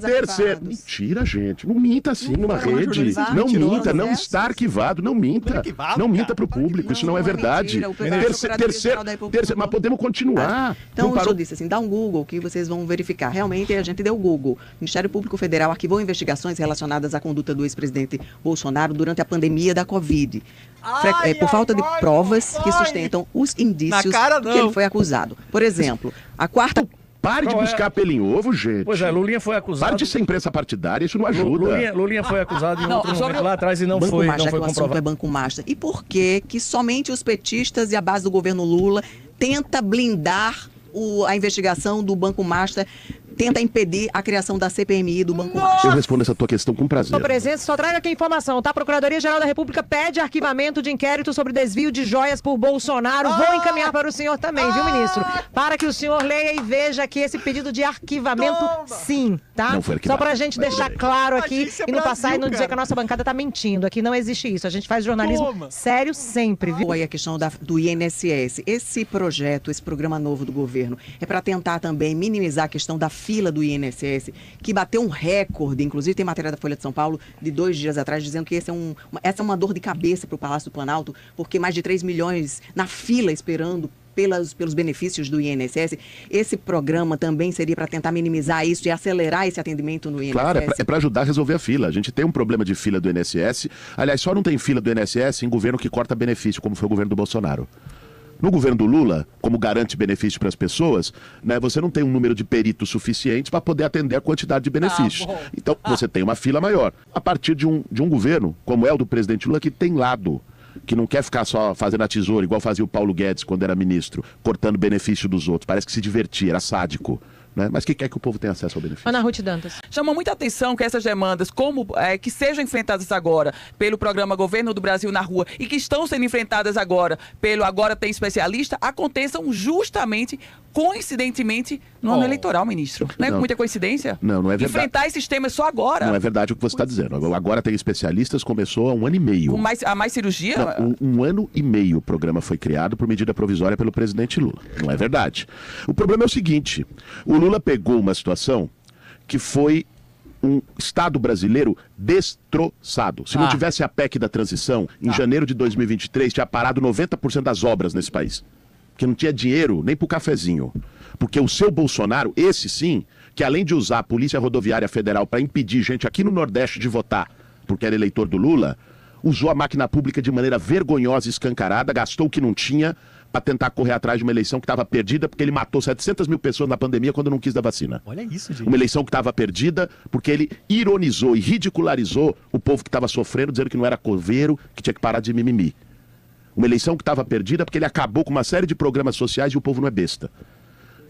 Terceiro, mentira, gente. Não minta assim numa rede. Não minta, não está arquivado, não minta. Não minta para o público, isso não é verdade. Terceiro, mas podemos continuar. Então, o senhor disse assim, dá um Google que vocês vão verificar. Realmente, a gente deu Google. O Ministério Público Federal arquivou investigações relacionadas à conduta do ex-presidente Bolsonaro durante a pandemia da Covid. Por falta de provas que sustentam os indícios que ele foi acusado. Por exemplo, a quarta... Pare de buscar pelo em ovo, gente. Pois é, Lulinha foi acusado... Pare de ser imprensa partidária, isso não ajuda. Lulinha foi acusado em outro momento lá atrás e não foi comprovado. É Banco Master. E por que somente os petistas e a base do governo Lula tenta blindar a investigação do Banco Master, tenta impedir a criação da CPMI do Banco Master? Eu respondo essa tua questão com prazer. Sua presença, só traga aqui a informação, tá? A Procuradoria-Geral da República pede arquivamento de inquérito sobre desvio de joias por Bolsonaro. Vou encaminhar para o senhor também, viu, ministro? Para que o senhor leia e veja aqui esse pedido de arquivamento, sim, tá? Não foi arquivado. Só pra gente deixar claro aqui e não passar e não dizer que a nossa bancada tá mentindo. Aqui não existe isso. A gente faz jornalismo sério sempre, viu? Aí a questão do INSS. Esse projeto, esse programa novo do governo, é para tentar também minimizar a questão da fila do INSS, que bateu um recorde, inclusive tem matéria da Folha de São Paulo de 2 dias atrás, dizendo que essa é uma dor de cabeça para o Palácio do Planalto, porque mais de 3 milhões na fila esperando pelos benefícios do INSS. Esse programa também seria para tentar minimizar isso e acelerar esse atendimento no INSS? Claro, é para ajudar a resolver a fila. A gente tem um problema de fila do INSS. Aliás, só não tem fila do INSS em governo que corta benefício, como foi o governo do Bolsonaro. No governo do Lula, como garante benefício para as pessoas, né, você não tem um número de peritos suficientes para poder atender a quantidade de benefícios. Então, você tem uma fila maior. A partir de um governo, como é o do presidente Lula, que tem lado, que não quer ficar só fazendo a tesoura, igual fazia o Paulo Guedes quando era ministro, cortando benefício dos outros. Parece que se divertia, era sádico. Né? Mas que quer que o povo tenha acesso ao benefício? Ana Ruth Dantas. Chama muita atenção que essas demandas, que sejam enfrentadas agora pelo programa Governo do Brasil na Rua e que estão sendo enfrentadas agora pelo Agora Tem Especialista, aconteçam justamente, coincidentemente, no ano eleitoral, ministro. Não é muita coincidência? Não é verdade. Enfrentar esses temas só agora. Não é verdade o que você está dizendo. Agora Tem Especialistas começou há 1 ano e meio. A mais cirurgia? Não, 1 ano e meio o programa foi criado por medida provisória pelo presidente Lula. Não é verdade. O problema é o seguinte, o Lula pegou uma situação que foi um Estado brasileiro destroçado. Se não tivesse a PEC da transição, em janeiro de 2023 tinha parado 90% das obras nesse país. Porque não tinha dinheiro nem pro cafezinho. Porque o seu Bolsonaro, esse sim, que além de usar a Polícia Rodoviária Federal para impedir gente aqui no Nordeste de votar, porque era eleitor do Lula, usou a máquina pública de maneira vergonhosa e escancarada, gastou o que não tinha para tentar correr atrás de uma eleição que estava perdida, porque ele matou 700 mil pessoas na pandemia quando não quis dar vacina. Olha isso, gente. Uma eleição que estava perdida porque ele ironizou e ridicularizou o povo que estava sofrendo, dizendo que não era coveiro, que tinha que parar de mimimi. Uma eleição que estava perdida porque ele acabou com uma série de programas sociais e o povo não é besta.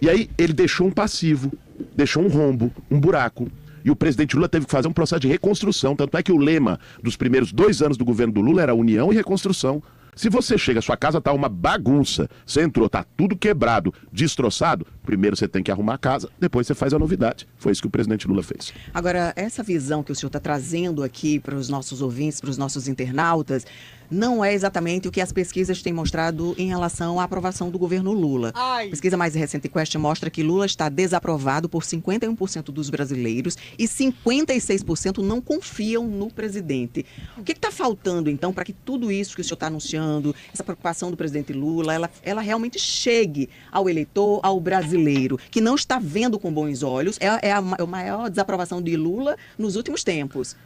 E aí ele deixou um passivo, deixou um rombo, um buraco. E o presidente Lula teve que fazer um processo de reconstrução. Tanto é que o lema dos primeiros 2 anos do governo do Lula era união e reconstrução. Se você chega, sua casa tá uma bagunça, você entrou, tá tudo quebrado, destroçado, primeiro você tem que arrumar a casa, depois você faz a novidade. Foi isso que o presidente Lula fez. Agora, essa visão que o senhor está trazendo aqui para os nossos ouvintes, para os nossos internautas, não é exatamente o que as pesquisas têm mostrado em relação à aprovação do governo Lula. A pesquisa mais recente, Quest, mostra que Lula está desaprovado por 51% dos brasileiros e 56% não confiam no presidente. O que está faltando, então, para que tudo isso que o senhor está anunciando, essa preocupação do presidente Lula, ela realmente chegue ao eleitor, ao brasileiro, que não está vendo com bons olhos? É a maior desaprovação de Lula nos últimos tempos.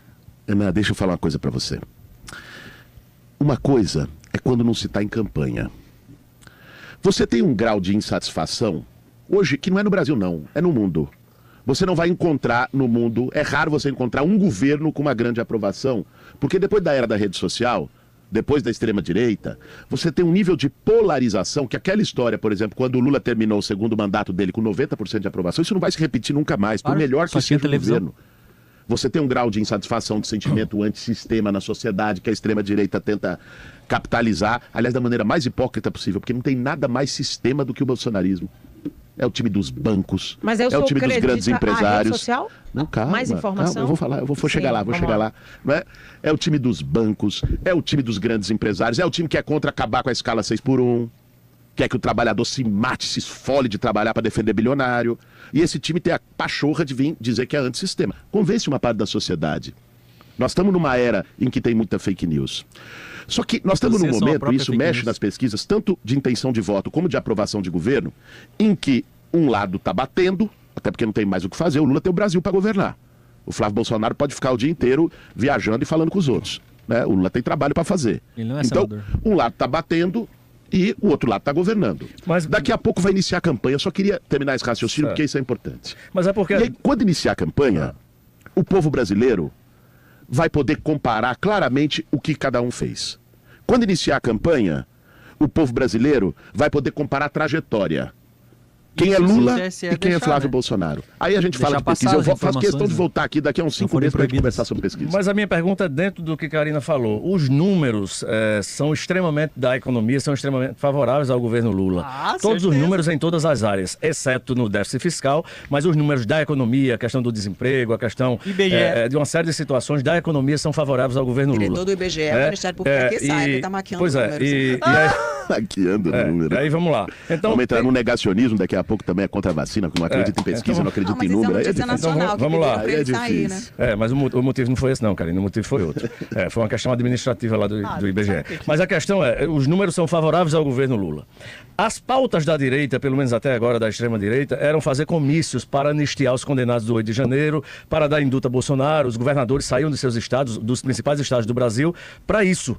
Ana, deixa eu falar uma coisa para você. Uma coisa é quando não se está em campanha. Você tem um grau de insatisfação, hoje, que não é no Brasil não, é no mundo. Você não vai encontrar no mundo, é raro você encontrar um governo com uma grande aprovação, porque depois da era da rede social, depois da extrema-direita, você tem um nível de polarização, que aquela história, por exemplo, quando o Lula terminou o segundo mandato dele com 90% de aprovação, isso não vai se repetir nunca mais, por melhor que seja o governo. Você tem um grau de insatisfação, de sentimento antissistema na sociedade que a extrema-direita tenta capitalizar, aliás, da maneira mais hipócrita possível, porque não tem nada mais sistema do que o bolsonarismo. É o time dos bancos, é o time dos grandes empresários. Rede social? Não, calma. Mais informação? Calma, eu vou falar, vou chegar lá. Não é? É o time dos bancos, é o time dos grandes empresários, é o time que é contra acabar com a escala 6x1. quer que o trabalhador se mate, se esfole de trabalhar para defender bilionário. E esse time tem a pachorra de vir dizer que é antissistema. Convence uma parte da sociedade. Nós estamos numa era em que tem muita fake news. Só que nós estamos num momento, e isso mexe nas pesquisas, tanto de intenção de voto como de aprovação de governo, em que um lado está batendo, até porque não tem mais o que fazer, o Lula tem o Brasil para governar. O Flávio Bolsonaro pode ficar o dia inteiro viajando e falando com os outros. Né? O Lula tem trabalho para fazer. Ele não é então, senador. um lado está batendo e o outro lado está governando. Mas daqui a pouco vai iniciar a campanha. Eu só queria terminar esse raciocínio, porque isso é importante. Mas é porque... E aí, quando iniciar a campanha, o povo brasileiro vai poder comparar claramente o que cada um fez. Quando iniciar a campanha, o povo brasileiro vai poder comparar a trajetória. Quem é Lula e quem é Flávio Bolsonaro. Aí a gente fala de pesquisa. Eu faço questão de voltar aqui daqui a uns 5 meses para a gente conversar sobre pesquisa. Mas a minha pergunta é dentro do que a Karina falou. Os números são extremamente da economia, são extremamente favoráveis ao governo Lula. Todos os números em todas as áreas, exceto no déficit fiscal, mas os números da economia, a questão do desemprego, a questão de uma série de situações da economia são favoráveis ao governo Lula. Todo o IBGE, o Ministério Público que sai, ele está maquiando os números. Maquiando o número. Aí vamos lá. Então, vamos entrar no negacionismo, daqui a pouco também é contra a vacina, que não acredita em pesquisa, não acredita em número. Mas isso é nacional, então, vamos lá. Aí é difícil. Mas o motivo não foi esse não, Karina, o motivo foi outro. Foi uma questão administrativa lá do IBGE. Mas a questão é, os números são favoráveis ao governo Lula. As pautas da direita, pelo menos até agora da extrema-direita, eram fazer comícios para anistiar os condenados do 8 de janeiro, para dar induta a Bolsonaro. Os governadores saíam de seus estados, dos principais estados do Brasil, para isso.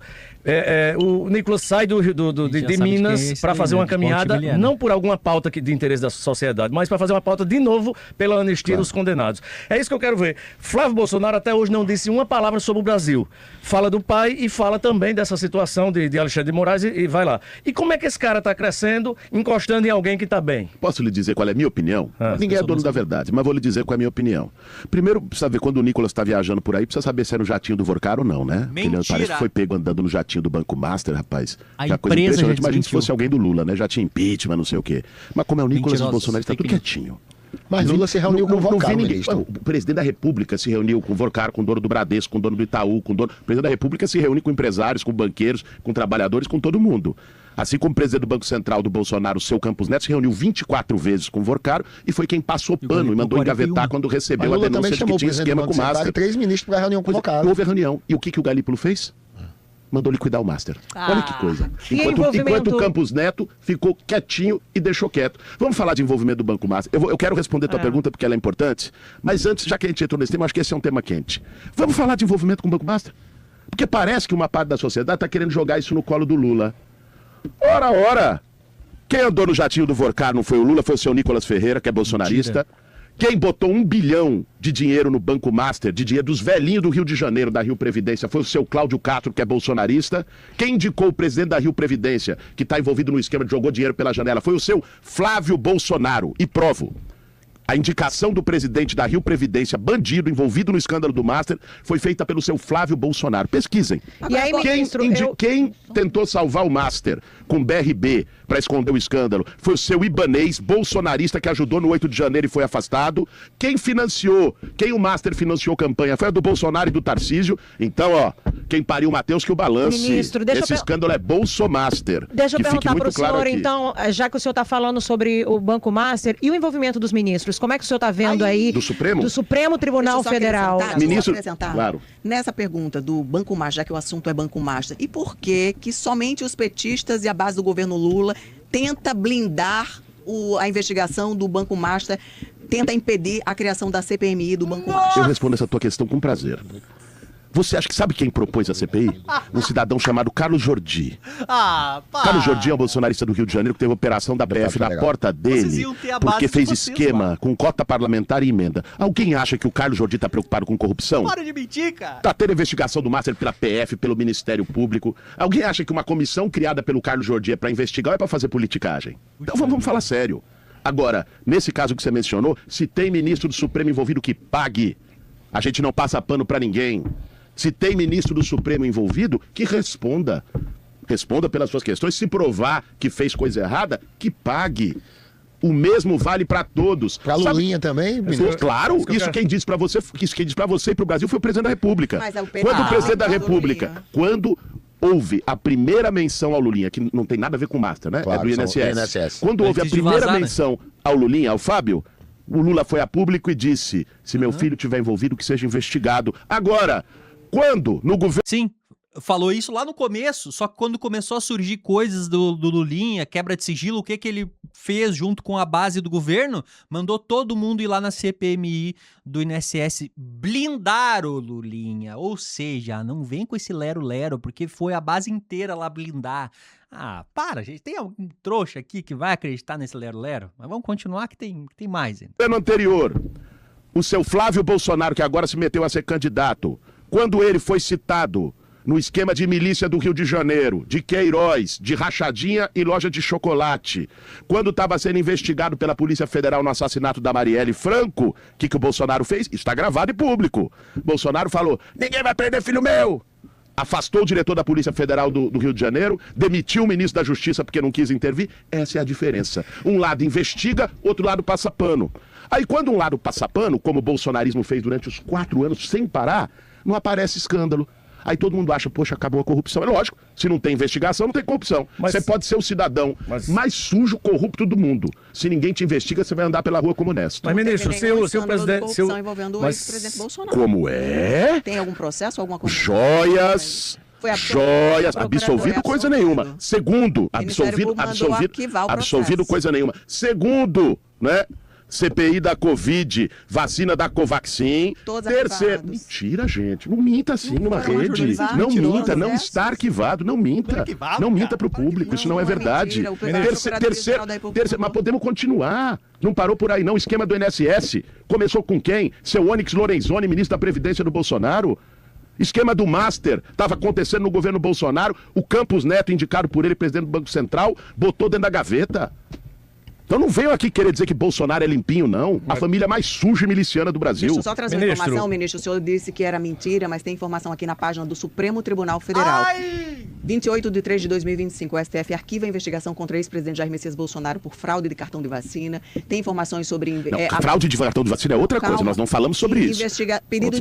O Nicolas sai de Minas para fazer uma caminhada, não por alguma pauta de interesse da sociedade, mas para fazer uma pauta de novo pela anistia dos condenados. É isso que eu quero ver. Flávio Bolsonaro até hoje não disse uma palavra sobre o Brasil. Fala do pai e fala também dessa situação de Alexandre de Moraes e vai lá. E como é que esse cara está crescendo, encostando em alguém que está bem? Posso lhe dizer qual é a minha opinião? Ninguém é dono da verdade, mas vou lhe dizer qual é a minha opinião. Primeiro, precisa ver, quando o Nicolas está viajando por aí, precisa saber se é no jatinho do Vorcar ou não, né? Mentira. Ele parece que foi pego andando no jatinho do Banco Master, rapaz. A já coisa empresa impressionante. já Imagina se fosse alguém do Lula, né? Já tinha impeachment, não sei o quê. Mas como é o Nicolas, os bolsonaristas está tudo quietinho. Mas Lula se reuniu com o Vorcar, o presidente da República se reuniu com o Vorcar, com o dono do Bradesco, com o dono do Itaú, o presidente da República se reúne com empresários, com banqueiros, com trabalhadores, com todo mundo. Assim como o presidente do Banco Central do Bolsonaro, o seu Campos Neto, se reuniu 24 vezes com o Vorcar e foi quem passou pano e mandou engavetar quando recebeu a denúncia de que tinha esquema com o Master. 3 ministros para a reunião convocada. Houve a reunião. E o que o Galípolo fez? Mandou liquidar o Master. Olha que coisa. Enquanto o Campos Neto ficou quietinho e deixou quieto. Vamos falar de envolvimento do Banco Master. Eu quero responder a tua pergunta porque ela é importante, mas antes, já que a gente entrou nesse tema, acho que esse é um tema quente. Vamos falar de envolvimento com o Banco Master? Porque parece que uma parte da sociedade está querendo jogar isso no colo do Lula. Ora! Quem andou no jatinho do Vorcar não foi o Lula, foi o seu Nicolas Ferreira, que é bolsonarista. Mentira. Quem botou 1 bilhão de dinheiro no Banco Master, de dinheiro dos velhinhos do Rio de Janeiro, da Rio Previdência, foi o seu Cláudio Castro, que é bolsonarista. Quem indicou o presidente da Rio Previdência, que está envolvido no esquema de jogou dinheiro pela janela, foi o seu Flávio Bolsonaro. E provo. A indicação do presidente da Rio Previdência, bandido, envolvido no escândalo do Master, foi feita pelo seu Flávio Bolsonaro. Pesquisem. E aí, quem tentou salvar o Master com BRB para esconder o escândalo foi o seu Ibanez, bolsonarista, que ajudou no 8 de janeiro e foi afastado. Quem o Master financiou campanha foi a do Bolsonaro e do Tarcísio. Então, quem pariu o Matheus que o balance. Ministro, esse escândalo é Bolsomaster. Deixa eu perguntar para o senhor, aqui. então, já que o senhor está falando sobre o Banco Master e o envolvimento dos ministros, como é que o senhor está vendo aí? Do Supremo? Do Supremo Tribunal Federal. Ministro, claro. Nessa pergunta do Banco Master, já que o assunto é Banco Master, e por que somente os petistas e a base do governo Lula tenta blindar a investigação do Banco Master, tenta impedir a criação da CPMI do Banco Master? Eu respondo essa tua questão com prazer. Você acha que sabe quem propôs a CPI? Um cidadão chamado Carlos Jordi. Carlos Jordi é um bolsonarista do Rio de Janeiro que teve operação da PF na porta dele porque fez esquema com cota parlamentar e emenda. Alguém acha que o Carlos Jordi está preocupado com corrupção? Para de mentir, cara. Tá tendo investigação do Master pela PF, pelo Ministério Público. Alguém acha que uma comissão criada pelo Carlos Jordi é para investigar ou é para fazer politicagem? Então vamos falar sério. Agora, nesse caso que você mencionou, se tem ministro do Supremo envolvido, que pague. A gente não passa pano para ninguém. Se tem ministro do Supremo envolvido, que responda. Responda pelas suas questões. Se provar que fez coisa errada, que pague. O mesmo vale para todos. Para Lulinha também, ministro? Claro, quem disse para você e para o Brasil foi o presidente da República. Quando o presidente da República, quando houve a primeira menção ao Lulinha, que não tem nada a ver com o Master, né? Claro, é do INSS. Quando houve a primeira menção ao Lulinha, ao Fábio, o Lula foi a público e disse, se meu filho tiver envolvido, que seja investigado. Agora, quando no governo... Sim, falou isso lá no começo, só que quando começou a surgir coisas do Lulinha, quebra de sigilo, o que ele fez junto com a base do governo? Mandou todo mundo ir lá na CPMI do INSS blindar o Lulinha. Ou seja, não vem com esse lero-lero, porque foi a base inteira lá blindar. Ah, para, gente. Tem algum trouxa aqui que vai acreditar nesse lero-lero? Mas vamos continuar que tem mais ainda. No anterior, o seu Flávio Bolsonaro, que agora se meteu a ser candidato, quando ele foi citado no esquema de milícia do Rio de Janeiro, de Queiroz, de rachadinha e loja de chocolate, quando estava sendo investigado pela Polícia Federal no assassinato da Marielle Franco, o que o Bolsonaro fez? Está gravado e público. Bolsonaro falou, ninguém vai prender filho meu! Afastou o diretor da Polícia Federal do Rio de Janeiro, demitiu o ministro da Justiça porque não quis intervir. Essa é a diferença. Um lado investiga, outro lado passa pano. Aí quando um lado passa pano, como o bolsonarismo fez durante os 4 anos sem parar, não aparece escândalo. Aí todo mundo acha, poxa, acabou a corrupção. É lógico, se não tem investigação, não tem corrupção. Você pode ser o cidadão mais sujo, corrupto do mundo. Se ninguém te investiga, você vai andar pela rua como honesto. Mas, ministro, se o presidente... envolvendo o ex-presidente Bolsonaro. Como é? Tem algum processo, alguma coisa? Joias... Joias, absolvido coisa nenhuma. Segundo, absolvido coisa nenhuma. Segundo, né? CPI da Covid, vacina da Covaxin. Terceiro. Mentira, gente. Não minta assim numa rede. Não minta, não está arquivado. Não minta. Não minta pro público, isso não é verdade. Terceiro, mas podemos continuar. Não parou por aí, não. O esquema do INSS começou com quem? Seu Onyx Lorenzoni, ministro da Previdência do Bolsonaro. Esquema do Master, estava acontecendo no governo Bolsonaro, o Campos Neto, indicado por ele, presidente do Banco Central, botou dentro da gaveta. Então não venham aqui querer dizer que Bolsonaro é limpinho, não. A família mais suja e miliciana do Brasil. Deixa eu só trazer uma informação, ministro. O senhor disse que era mentira, mas tem informação aqui na página do Supremo Tribunal Federal. 28 de 3 de 2025, o STF arquiva a investigação contra o ex-presidente Jair Messias Bolsonaro por fraude de cartão de vacina. Tem informações sobre... fraude de cartão de vacina é outra coisa, nós não falamos sobre isso.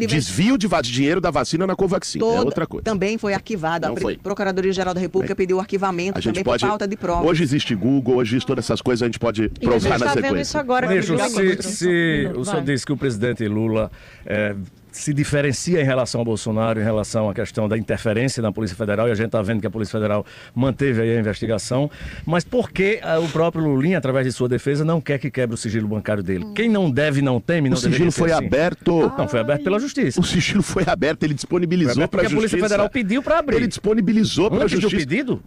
Desvio de dinheiro da vacina na Covaxin, é outra coisa. Também foi arquivado. A Procuradoria-Geral da República pediu o arquivamento também por falta de prova. Hoje existe Google, hoje existe todas essas coisas, a gente pode provar na sequência. Isso agora, ministro, se o senhor disse que o presidente Lula se diferencia em relação ao Bolsonaro, em relação à questão da interferência na Polícia Federal, e a gente está vendo que a Polícia Federal manteve aí a investigação, mas por que o próprio Lulinha, através de sua defesa, não quer que quebre o sigilo bancário dele? Quem não deve, não teme, não deveria. O sigilo foi aberto. Não, foi aberto pela Justiça. O sigilo foi aberto, ele disponibilizou para a Justiça. A Polícia Federal pediu para abrir. Ele disponibilizou para a Justiça. Pedido?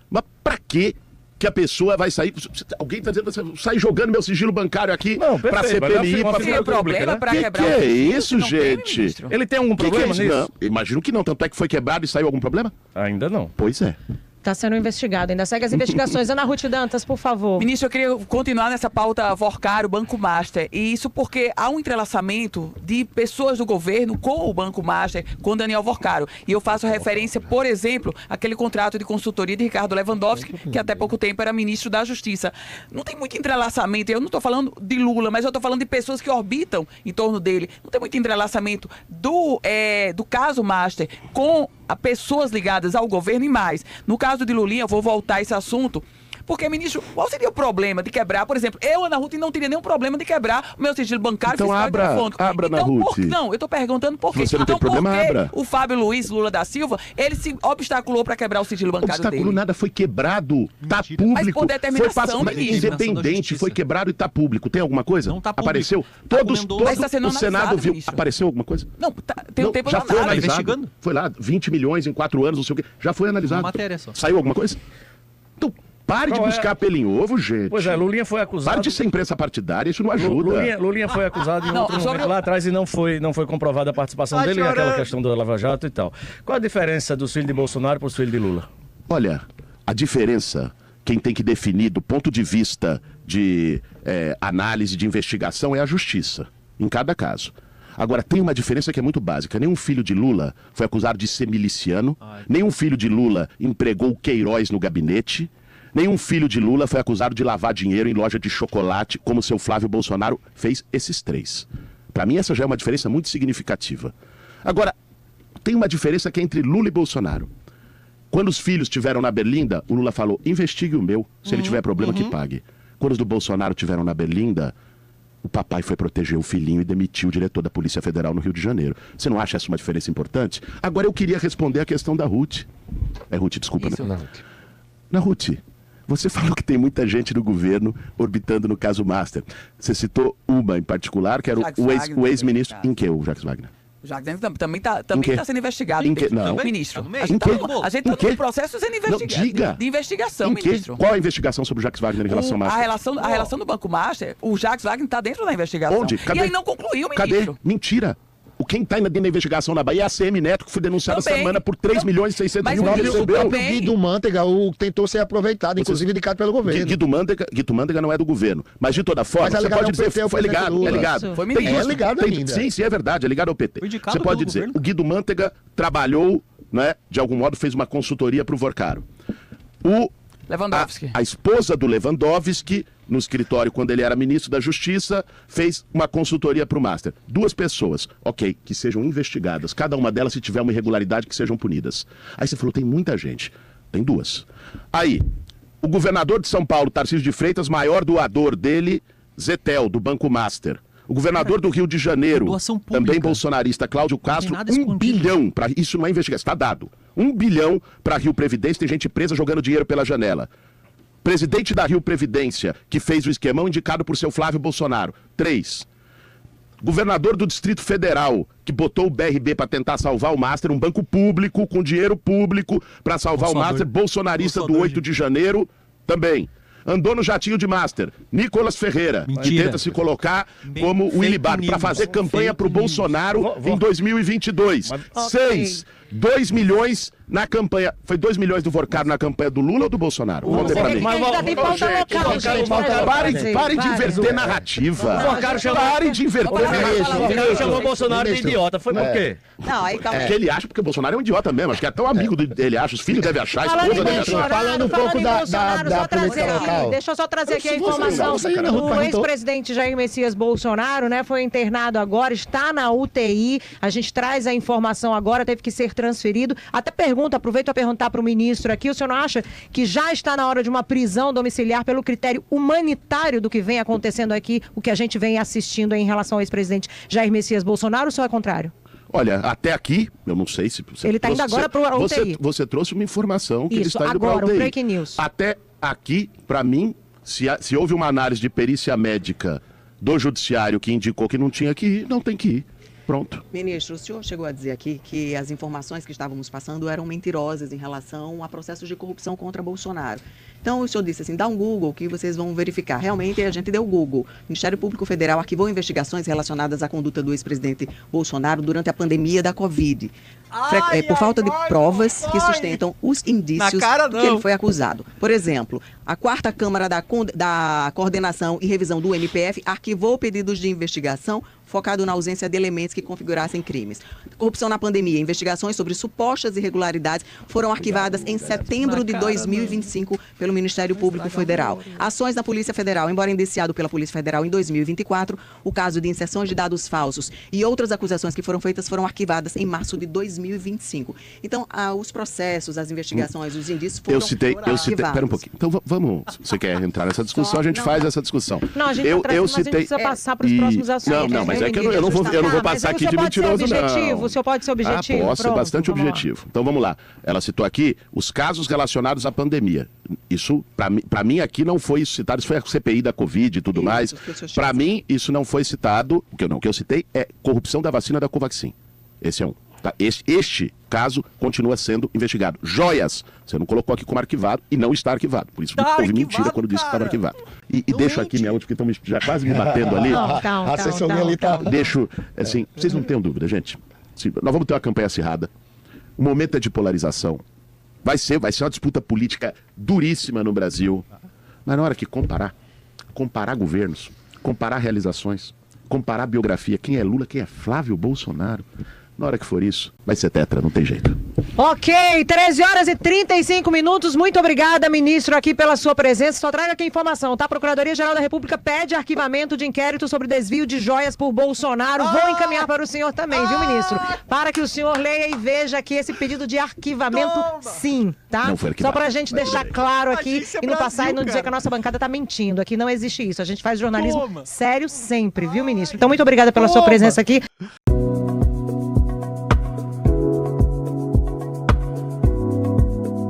Mas para quê? Que a pessoa vai sair... Alguém está dizendo, sai jogando meu sigilo bancário aqui para CPMI, para... Tem problema para quebrar o sigilo? Que é isso, gente? Ele tem algum problema nisso? Não, imagino que não. Tanto é que foi quebrado e saiu algum problema? Ainda não. Pois é. Está sendo investigado, ainda segue as investigações. Ana Ruth Dantas, por favor. Ministro, eu queria continuar nessa pauta Vorcário, Banco Master. E isso porque há um entrelaçamento de pessoas do governo com o Banco Master, com Daniel Vorcário. E eu faço referência, por exemplo, àquele contrato de consultoria de Ricardo Lewandowski, que até pouco tempo era ministro da Justiça. Não tem muito entrelaçamento, eu não estou falando de Lula, mas eu estou falando de pessoas que orbitam em torno dele. Não tem muito entrelaçamento do caso Master com a pessoas ligadas ao governo e mais. No caso de Lulinha, eu vou voltar a esse assunto, porque, ministro, qual seria o problema de quebrar, por exemplo, eu, Ana Ruth, não teria nenhum problema de quebrar o meu sigilo bancário, então fiscal e telefônico. Abra, Ana Ruth. Não, eu estou perguntando por quê. Você não tem problema, abra. O Fábio Luiz Lula da Silva, ele se obstaculou para quebrar o sigilo bancário dele. Nada, foi quebrado, tá público. Mas por determinação, independente, foi quebrado e tá público. Tem alguma coisa? Não tá público. Apareceu? O Senado viu. Ministro. Apareceu alguma coisa? Não, tem um tempo já foi analisado. Investigando. Foi lá, 20 milhões em 4 anos, não sei o quê. Já foi analisado. Uma matéria só. Saiu alguma coisa? Então, pare de buscar pelo em ovo, gente. Pois é, Lulinha foi acusado... Pare de ser imprensa partidária, isso não ajuda. Lulinha foi acusado em outro momento lá atrás e não foi comprovada a participação dele naquela questão do Lava Jato e tal. Qual a diferença dos filhos de Bolsonaro para os filhos de Lula? Olha, a diferença, quem tem que definir do ponto de vista de análise, de investigação, é a justiça, em cada caso. Agora, tem uma diferença que é muito básica. Nenhum filho de Lula foi acusado de ser miliciano, nenhum filho de Lula empregou Queiroz no gabinete, nenhum filho de Lula foi acusado de lavar dinheiro em loja de chocolate, como seu Flávio Bolsonaro fez esses 3. Para mim, essa já é uma diferença muito significativa. Agora, tem uma diferença que é entre Lula e Bolsonaro. Quando os filhos estiveram na Berlinda, o Lula falou, investigue o meu, se ele tiver problema que pague. Quando os do Bolsonaro estiveram na Berlinda, o papai foi proteger o filhinho e demitiu o diretor da Polícia Federal no Rio de Janeiro. Você não acha essa uma diferença importante? Agora eu queria responder a questão da Ruth. É Ruth, desculpa. Isso. Né? Na Ruth, você falou que tem muita gente no governo orbitando no caso Master. Você citou uma em particular, que era o ex-ministro... Em que o Jacques Wagner? O Jacques Wagner também está sendo investigado. Não. Ministro. Tá A gente está no processo sendo investigado. Diga. De investigação, Em que? ministro. Qual a investigação sobre o Jacques Wagner em relação ao Master? A relação do Banco Master, o Jacques Wagner está dentro da investigação. Onde? Cadê? E aí não concluiu, ministro. Cadê? Mentira. Quem está dentro da investigação na Bahia é a ACM Neto, que foi denunciada essa semana por 3 milhões e 600 mil. O próprio Guido Mantega tentou ser aproveitado, inclusive indicado pelo governo. Guido Mantega não é do governo. Mas de toda forma, você pode dizer que foi ligado. É ligado. Foi ministro. É ligado ainda. Sim, é verdade. É ligado ao PT. Você pode dizer, governo. o Guido Mantega trabalhou, né, de algum modo, fez uma consultoria para o Vorcaro. Lewandowski. A esposa do Lewandowski, no escritório, quando ele era ministro da Justiça, fez uma consultoria para o Master. 2 pessoas, ok, que sejam investigadas. Cada uma delas, se tiver uma irregularidade, que sejam punidas. Aí você falou, tem muita gente. Tem 2. Aí, o governador de São Paulo, Tarcísio de Freitas, maior doador dele, Zetel, do Banco Master. O governador do Rio de Janeiro, também bolsonarista, Cláudio Castro, 1 bilhão, isso não é investigação, está dado. 1 bilhão para Rio Previdência, tem gente presa jogando dinheiro pela janela. Presidente da Rio Previdência, que fez o esquemão indicado por seu Flávio Bolsonaro, 3. Governador do Distrito Federal, que botou o BRB para tentar salvar o Master, um banco público, com dinheiro público, para salvar o Master, bolsonarista do 8 de janeiro, também. Andou no jatinho de Master, Nicolas Ferreira, que tenta se colocar como o Willy Bardo, para fazer campanha para o Bolsonaro em 2022. 6, 2 milhões na campanha. Foi 2 milhões do Vorcaro na campanha do Lula ou do Bolsonaro? Contem pra mim. Ainda tem pauta local, gente. Parem de inverter narrativa. Parem de inverter O cara narrativa. chamou o Bolsonaro de idiota. Foi por quê? Não, aí calma. Porque ele acha, porque o Bolsonaro é um idiota mesmo. Acho que é tão amigo dele, acha. Os filhos devem achar, a esposa deve achar. Falando um pouco da política local. Deixa eu só trazer aqui a informação. O ex-presidente Jair Messias Bolsonaro, né, foi internado agora, está na UTI. A gente traz a informação agora, teve que ser transferido. Até aproveito a perguntar para o ministro aqui, o senhor não acha que já está na hora de uma prisão domiciliar pelo critério humanitário do que vem acontecendo aqui, o que a gente vem assistindo em relação ao ex-presidente Jair Messias Bolsonaro, ou só é contrário? Olha, até aqui, eu não sei se... Ele está indo agora para o UTI. Você trouxe uma informação que ele está indo para a UTI. O breaking news. Até aqui, para mim, se houve uma análise de perícia médica do judiciário que indicou que não tinha que ir, não tem que ir. Pronto. Ministro, o senhor chegou a dizer aqui que as informações que estávamos passando eram mentirosas em relação a processos de corrupção contra Bolsonaro. Então, o senhor disse assim, dá um Google que vocês vão verificar. Realmente, a gente deu Google. O Ministério Público Federal arquivou investigações relacionadas à conduta do ex-presidente Bolsonaro durante a pandemia da Covid. Por falta de provas que sustentam os indícios que ele foi acusado. Por exemplo, a 4ª Câmara da Coordenação e Revisão do MPF arquivou pedidos de investigação focado na ausência de elementos que configurassem crimes. Corrupção na pandemia. Investigações sobre supostas irregularidades foram arquivadas em setembro de 2025 pelo Ministério Público Federal. Ações da Polícia Federal, embora indiciado pela Polícia Federal em 2024, o caso de inserções de dados falsos e outras acusações que foram feitas foram arquivadas em março de 2025. Então, os processos, as investigações, os indícios foram arquivados. Espera um pouquinho. Então, vamos, você quer entrar nessa discussão, a gente faz essa discussão. Não, a gente precisa passar para os próximos assuntos. Não, mas é que eu não vou passar aqui de mentiroso, não. O senhor pode ser objetivo? Posso ser bastante objetivo. Então, vamos lá. Ela citou aqui os casos relacionados à pandemia. Isso, para mim, aqui não foi citado. Isso foi a CPI da Covid e tudo mais. Para mim, isso não foi citado. O que eu citei é corrupção da vacina da Covaxin. Esse é um. Tá? Este caso continua sendo investigado. Joias, você não colocou aqui como arquivado e não está arquivado. Por isso houve mentira quando disse que estava arquivado. E deixo aqui minha última, porque estão já quase me batendo ali. A assessoria ali tá... Deixo, assim, vocês não tenham dúvida, gente. Nós vamos ter uma campanha acirrada. O momento é de polarização. Vai ser uma disputa política duríssima no Brasil. Mas na hora que comparar governos, comparar realizações, comparar biografia, quem é Lula, quem é Flávio Bolsonaro, Na hora que for isso, vai ser tetra, não tem jeito. Ok, 13 horas e 35 minutos. Muito obrigada, ministro, aqui pela sua presença. Só traga aqui a informação, tá? A Procuradoria-Geral da República pede arquivamento de inquérito sobre desvio de joias por Bolsonaro. Vou encaminhar para o senhor também, viu, ministro? Para que o senhor leia e veja aqui esse pedido de arquivamento, sim, tá? Não foi arquivado. Só pra gente deixar claro aqui Agência e não passar Brasil, e não dizer cara. que a nossa bancada tá mentindo. Aqui não existe isso. A gente faz jornalismo sério sempre, viu, ministro? Então, muito obrigada pela sua presença aqui.